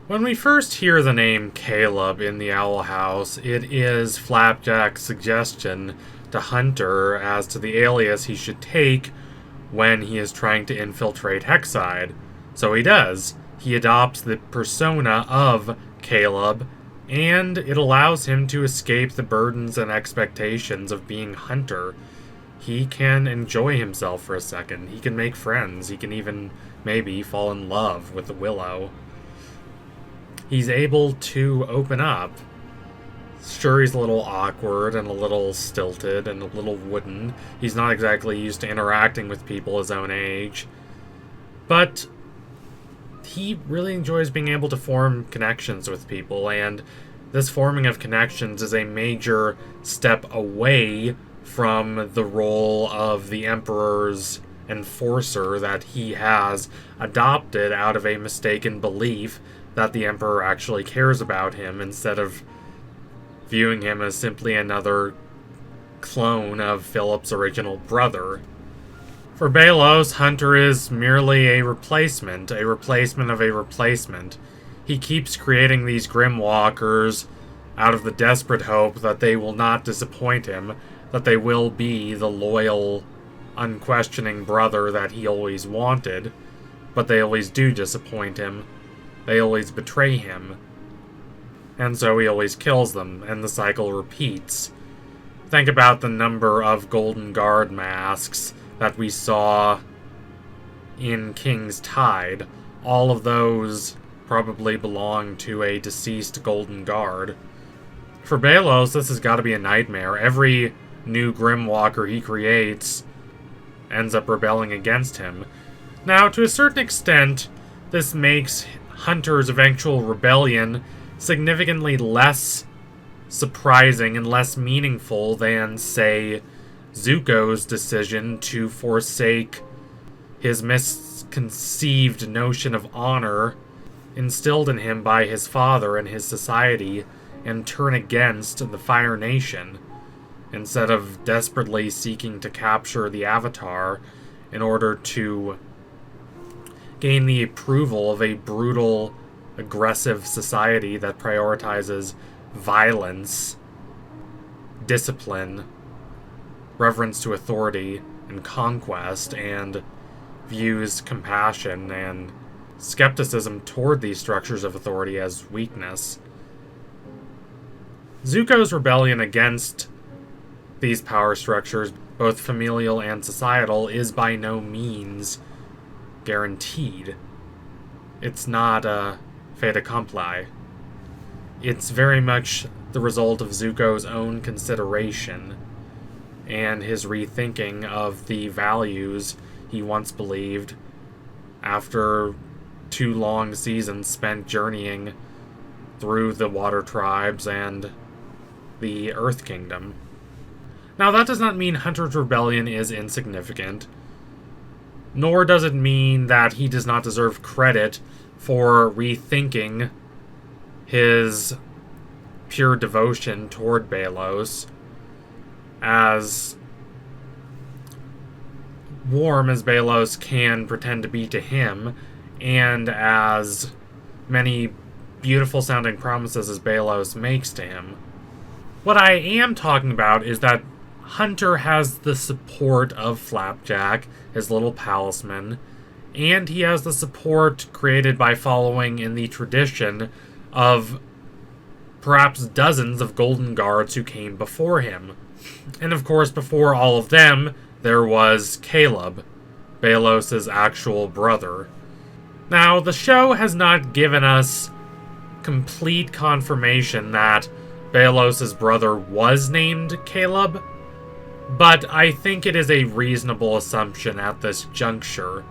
When we first hear the name Caleb in the Owl House, it is Flapjack's suggestion to Hunter as to the alias he should take when he is trying to infiltrate Hexside. So he does. He adopts the persona of Caleb, and it allows him to escape the burdens and expectations of being Hunter. He can enjoy himself for a second. He can make friends. He can even, maybe, fall in love with the Willow. He's able to open up. Sure, he's a little awkward and a little stilted and a little wooden. He's not exactly used to interacting with people his own age. But he really enjoys being able to form connections with people, and this forming of connections is a major step away from the role of the Emperor's enforcer that he has adopted out of a mistaken belief that the Emperor actually cares about him, instead of viewing him as simply another clone of Philip's original brother. For Belos, Hunter is merely a replacement of a replacement. He keeps creating these Grimwalkers out of the desperate hope that they will not disappoint him, that they will be the loyal, unquestioning brother that he always wanted, but they always do disappoint him. They always betray him. And so he always kills them, and the cycle repeats. Think about the number of Golden Guard masks that we saw in King's Tide. All of those probably belong to a deceased Golden Guard. For Belos, this has got to be a nightmare. Every new Grimwalker he creates ends up rebelling against him. Now, to a certain extent, this makes Hunter's eventual rebellion significantly less surprising and less meaningful than, say, Zuko's decision to forsake his misconceived notion of honor instilled in him by his father and his society and turn against the Fire Nation, instead of desperately seeking to capture the Avatar in order to gain the approval of a brutal, aggressive society that prioritizes violence, discipline, reverence to authority, and conquest, and views compassion and skepticism toward these structures of authority as weakness. Zuko's rebellion against these power structures, both familial and societal, is by no means guaranteed. It's not a fait accompli. It's very much the result of Zuko's own consideration and his rethinking of the values he once believed after 2 long seasons spent journeying through the Water Tribes and the Earth Kingdom. Now, that does not mean Hunter's rebellion is insignificant, nor does it mean that he does not deserve credit for rethinking his pure devotion toward Belos. As warm as Belos can pretend to be to him, and as many beautiful sounding promises as Belos makes to him. What I am talking about is that Hunter has the support of Flapjack, his little palisman, and he has the support created by following in the tradition of perhaps dozens of Golden Guards who came before him. And of course, before all of them, there was Caleb, Belos' actual brother. Now, the show has not given us complete confirmation that Belos' brother was named Caleb, but I think it is a reasonable assumption at this juncture.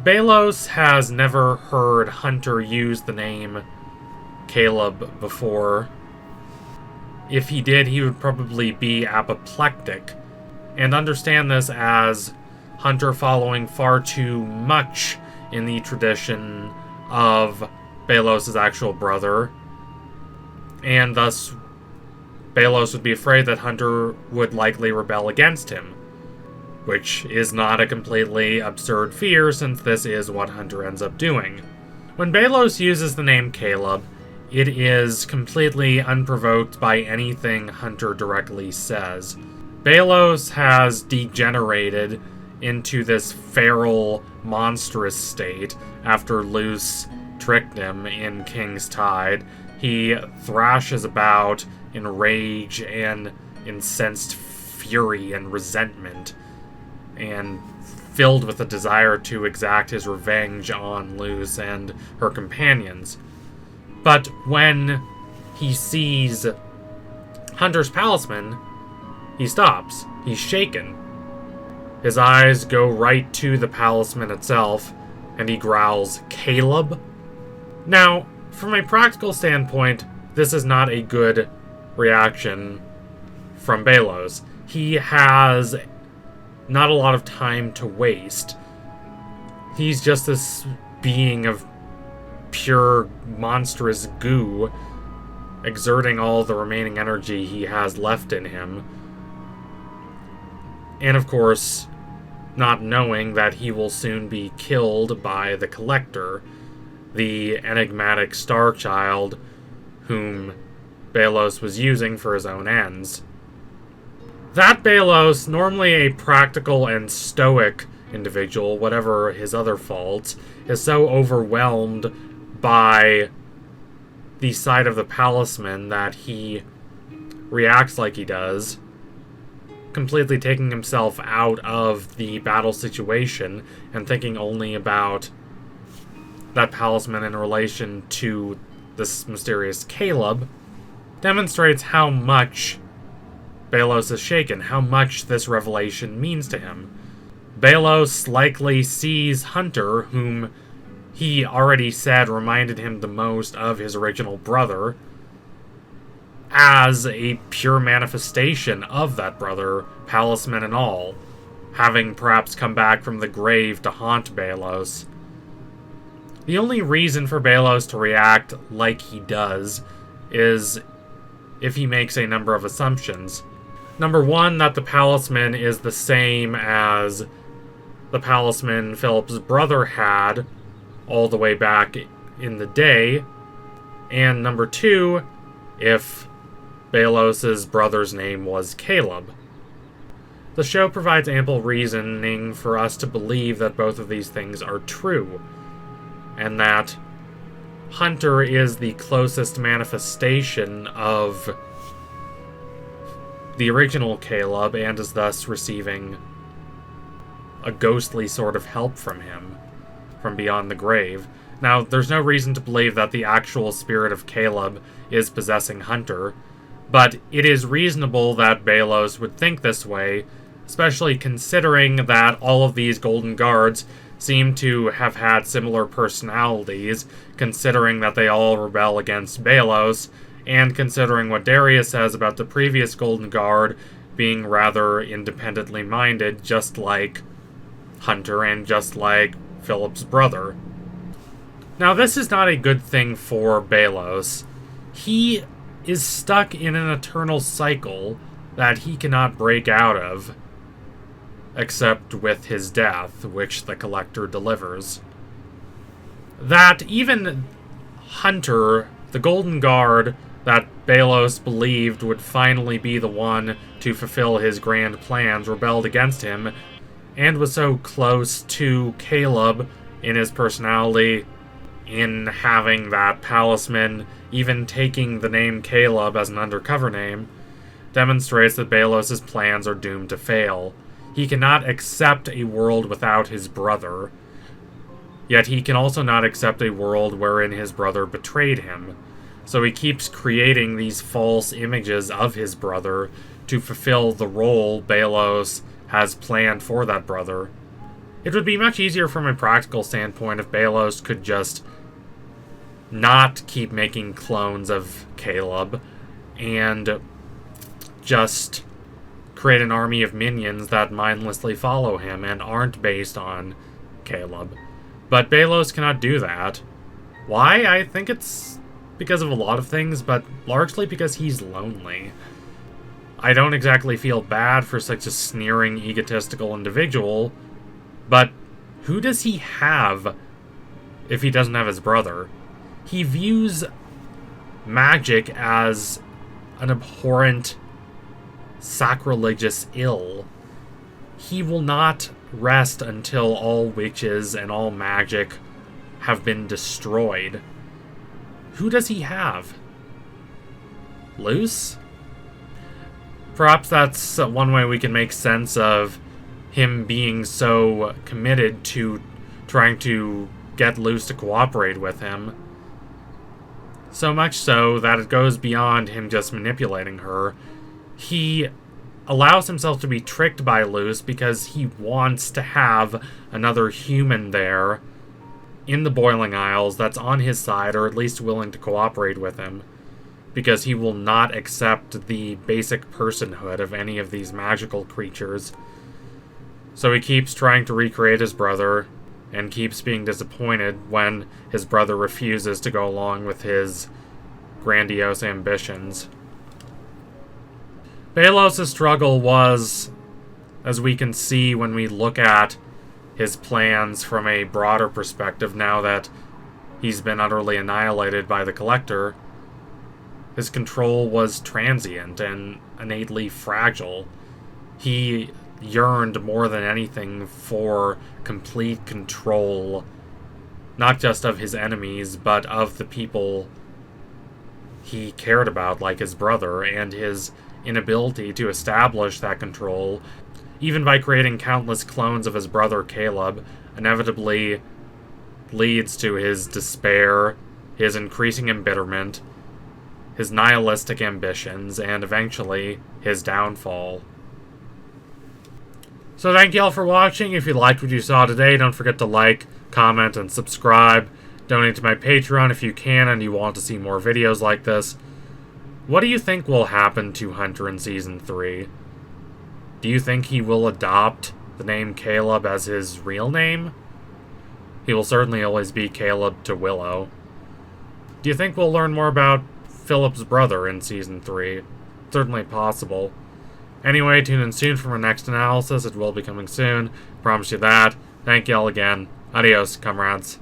Belos has never heard Hunter use the name Caleb before. If he did, he would probably be apoplectic, and understand this as Hunter following far too much in the tradition of Belos' actual brother, and thus Belos would be afraid that Hunter would likely rebel against him, which is not a completely absurd fear, since this is what Hunter ends up doing. When Belos uses the name Caleb, it is completely unprovoked by anything Hunter directly says. Belos has degenerated into this feral, monstrous state after Luce tricked him in King's Tide. He thrashes about in rage and incensed fury and resentment, and filled with a desire to exact his revenge on Luce and her companions. But when he sees Hunter's talisman, he stops. He's shaken. His eyes go right to the talisman itself, and he growls, "Caleb?" Now, from a practical standpoint, this is not a good reaction from Belos. He has not a lot of time to waste. He's just this being of pure, monstrous goo, exerting all the remaining energy he has left in him. And of course, not knowing that he will soon be killed by the Collector, the enigmatic Star Child whom Belos was using for his own ends. That Belos, normally a practical and stoic individual, whatever his other faults, is so overwhelmed by the sight of the talisman that he reacts like he does, completely taking himself out of the battle situation and thinking only about that talisman in relation to this mysterious Caleb, demonstrates how much Belos is shaken, how much this revelation means to him. Belos likely sees Hunter, whom he already said reminded him the most of his original brother, as a pure manifestation of that brother, talisman and all, having perhaps come back from the grave to haunt Belos. The only reason for Belos to react like he does is if he makes a number of assumptions. Number one, that the talisman is the same as the talisman Philip's brother had all the way back in the day. And number two, if Belos' brother's name was Caleb. The show provides ample reasoning for us to believe that both of these things are true, and that Hunter is the closest manifestation of the original Caleb, and is thus receiving a ghostly sort of help from him, from beyond the grave. Now, there's no reason to believe that the actual spirit of Caleb is possessing Hunter, but it is reasonable that Belos would think this way, especially considering that all of these Golden Guards seem to have had similar personalities, considering that they all rebel against Belos, and considering what Darius says about the previous Golden Guard being rather independently minded, just like Hunter and just like Philip's brother. Now, this is not a good thing for Belos. He is stuck in an eternal cycle that he cannot break out of, except with his death, which the Collector delivers. That even Hunter, the Golden Guard that Belos believed would finally be the one to fulfill his grand plans, rebelled against him, and was so close to Caleb in his personality, in having that talisman, even taking the name Caleb as an undercover name, demonstrates that Belos' plans are doomed to fail. He cannot accept a world without his brother, yet he can also not accept a world wherein his brother betrayed him. So he keeps creating these false images of his brother to fulfill the role Belos has planned for that brother. It would be much easier from a practical standpoint if Belos could just not keep making clones of Caleb and just create an army of minions that mindlessly follow him and aren't based on Caleb. But Belos cannot do that. Why? I think it's because of a lot of things, but largely because he's lonely. I don't exactly feel bad for such a sneering, egotistical individual, but who does he have if he doesn't have his brother. He views magic as an abhorrent, sacrilegious ill. He will not rest until all witches and all magic have been destroyed. Who does he have? Luce? Perhaps that's one way we can make sense of him being so committed to trying to get Luce to cooperate with him. So much so that it goes beyond him just manipulating her. He allows himself to be tricked by Luce because he wants to have another human there in the Boiling Isles that's on his side, or at least willing to cooperate with him, because he will not accept the basic personhood of any of these magical creatures. So he keeps trying to recreate his brother, and keeps being disappointed when his brother refuses to go along with his grandiose ambitions. Belos' struggle was, as we can see when we look at his plans from a broader perspective now that he's been utterly annihilated by the Collector, his control was transient and innately fragile. He yearned more than anything for complete control, not just of his enemies, but of the people he cared about, like his brother, and his inability to establish that control, even by creating countless clones of his brother Caleb, inevitably leads to his despair, his increasing embitterment, his nihilistic ambitions, and eventually his downfall. So thank you all for watching. If you liked what you saw today, don't forget to like, comment, and subscribe. Donate to my Patreon if you can and you want to see more videos like this. What do you think will happen to Hunter in Season 3? Do you think he will adopt the name Caleb as his real name? He will certainly always be Caleb to Willow. Do you think we'll learn more about Philip's brother in Season 3? Certainly possible. Anyway, tune in soon for my next analysis. It will be coming soon. Promise you that. Thank you all again. Adios, comrades.